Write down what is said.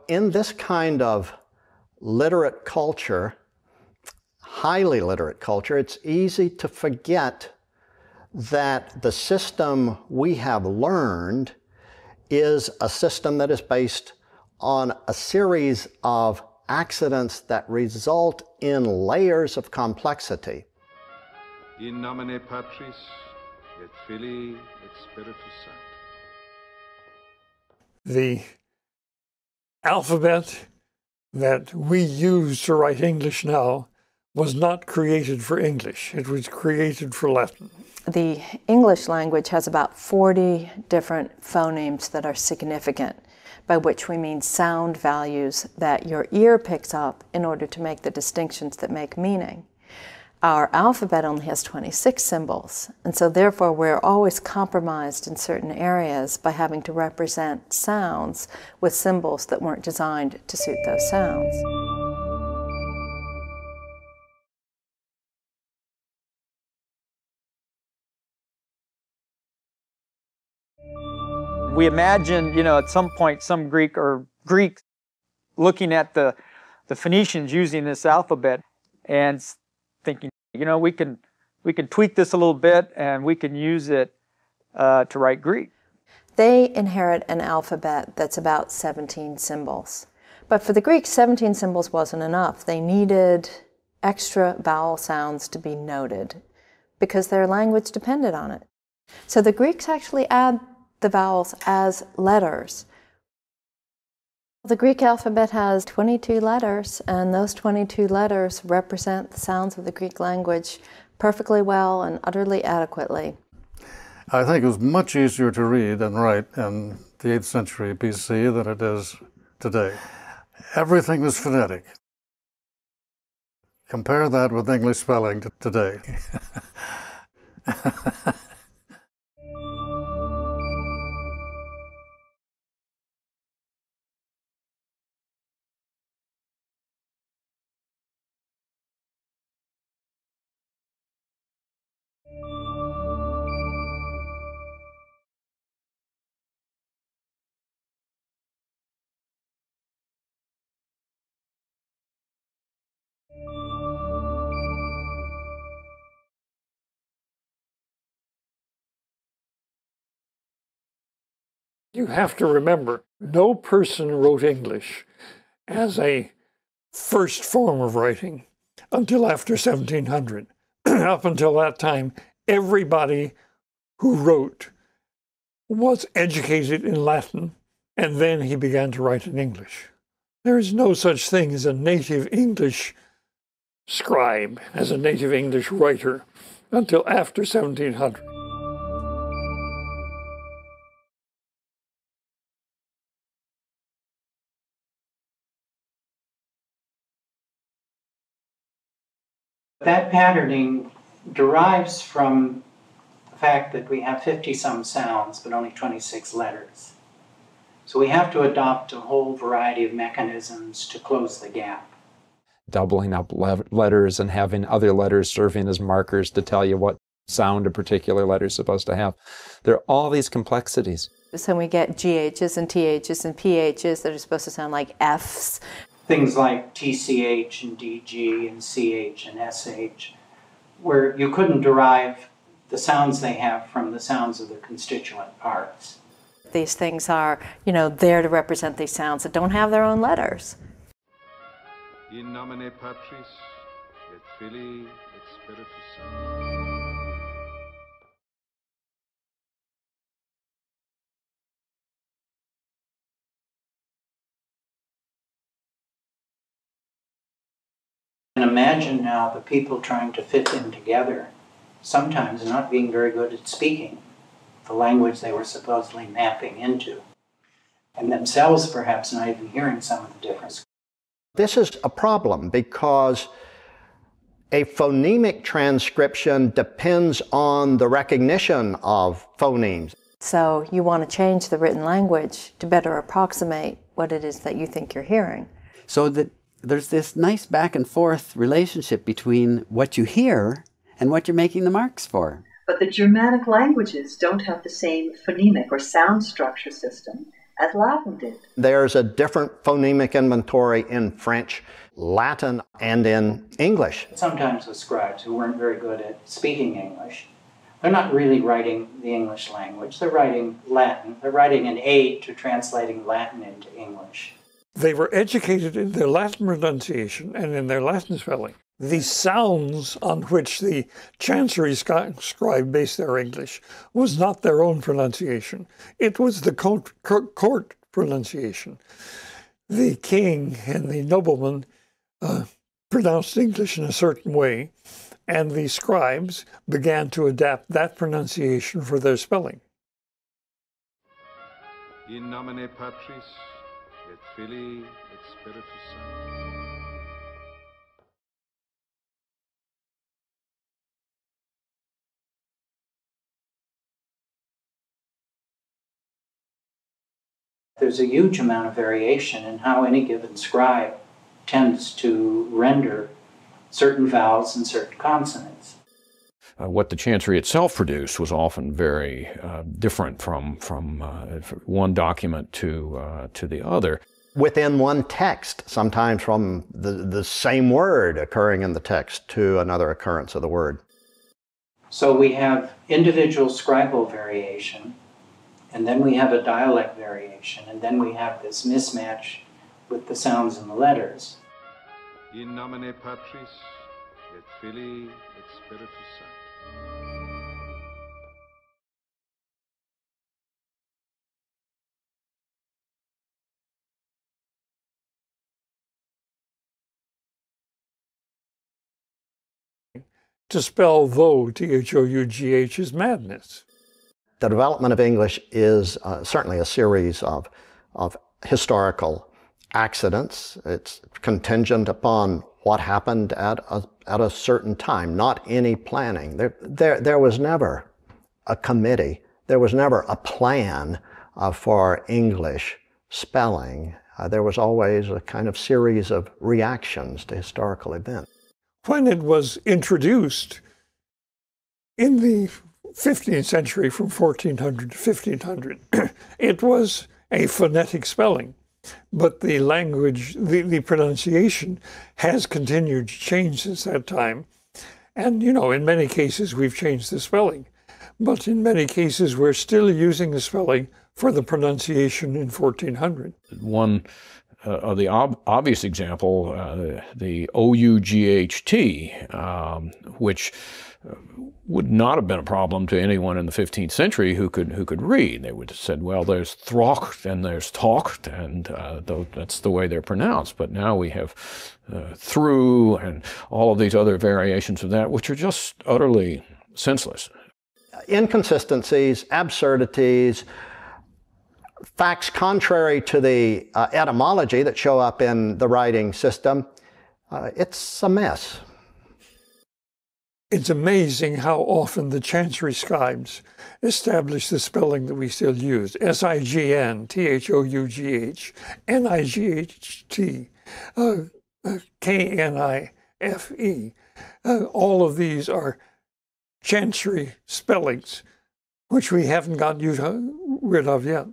in this kind of literate culture, highly literate culture, it's easy to forget that the system we have learned is a system that is based on a series of accidents that result in layers of complexity. In nomine Patris et Filii et Spiritus Sancti. The alphabet that we use to write English now was not created for English. It was created for Latin. The English language has about 40 different phonemes that are significant, by which we mean sound values that your ear picks up in order to make the distinctions that make meaning. Our alphabet only has 26 symbols, and so therefore we're always compromised in certain areas by having to represent sounds with symbols that weren't designed to suit those sounds. We imagine, at some point, some Greek looking at the Phoenicians using this alphabet and thinking, we can tweak this a little bit and we can use it to write Greek. They inherit an alphabet that's about 17 symbols. But for the Greeks, 17 symbols wasn't enough. They needed extra vowel sounds to be noted because their language depended on it. So the Greeks actually add the vowels as letters. The Greek alphabet has 22 letters, and those 22 letters represent the sounds of the Greek language perfectly well and utterly adequately. I think it was much easier to read and write in the 8th century BC than it is today. Everything was phonetic. Compare that with English spelling today. You have to remember, no person wrote English as a first form of writing until after 1700. Up until that time, everybody who wrote was educated in Latin, and then he began to write in English. There is no such thing as a native English scribe, as a native English writer, until after 1700. That patterning derives from the fact that we have 50-some sounds, but only 26 letters. So we have to adopt a whole variety of mechanisms to close the gap. Doubling up letters and having other letters serving as markers to tell you what sound a particular letter is supposed to have. There are all these complexities. So we get GHs and THs and PHs that are supposed to sound like Fs. Things like TCH and DG and CH and SH, where you couldn't derive the sounds they have from the sounds of the constituent parts. These things are, there to represent these sounds that don't have their own letters. In nomine Patris et Filii et Spiritus Sancti. And imagine now the people trying to fit them together, sometimes not being very good at speaking the language they were supposedly mapping into, and themselves perhaps not even hearing some of the difference. This is a problem because a phonemic transcription depends on the recognition of phonemes. So you want to change the written language to better approximate what it is that you think you're hearing. So that there's this nice back and forth relationship between what you hear and what you're making the marks for. But the Germanic languages don't have the same phonemic or sound structure system as Latin did. There's a different phonemic inventory in French, Latin, and in English. Sometimes with scribes who weren't very good at speaking English, they're not really writing the English language, they're writing Latin. They're writing an aid to translating Latin into English. They were educated in their Latin pronunciation and in their Latin spelling. The sounds on which the Chancery scribe based their English was not their own pronunciation. It was the court pronunciation. The king and the nobleman pronounced English in a certain way, and the scribes began to adapt that pronunciation for their spelling. In nomine Patris, et Filii, et Spiritus Sancti. There's a huge amount of variation in how any given scribe tends to render certain vowels and certain consonants. What the Chancery itself produced was often very different from one document to the other. Within one text, sometimes from the same word occurring in the text to another occurrence of the word. So we have individual scribal variation, and then we have a dialect variation, and then we have this mismatch with the sounds and the letters. In nomine Patris, et Filii, et Spiritus Sancti. To spell though, T-H-O-U-G-H, is madness. The development of English is certainly a series of historical accidents. It's contingent upon what happened at a certain time, not any planning. There was never a committee. There was never a plan for English spelling. There was always a kind of series of reactions to historical events. When it was introduced in the 15th century, from 1400 to 1500, it was a phonetic spelling. But the language, the pronunciation has continued to change since that time. And, you know, in many cases we've changed the spelling. But in many cases we're still using the spelling for the pronunciation in 1400. One of the obvious example, the O-U-G-H-T, which would not have been a problem to anyone in the 15th century who could read. They would have said, well, there's throcht and there's talkt, and that's the way they're pronounced. But now we have through and all of these other variations of that, which are just utterly senseless. Inconsistencies, absurdities, facts contrary to the etymology that show up in the writing system. It's a mess. It's amazing how often the Chancery scribes established the spelling that we still use. S-I-G-N, T-H-O-U-G-H, N-I-G-H-T, K-N-I-F-E. All of these are Chancery spellings, which we haven't got rid of yet.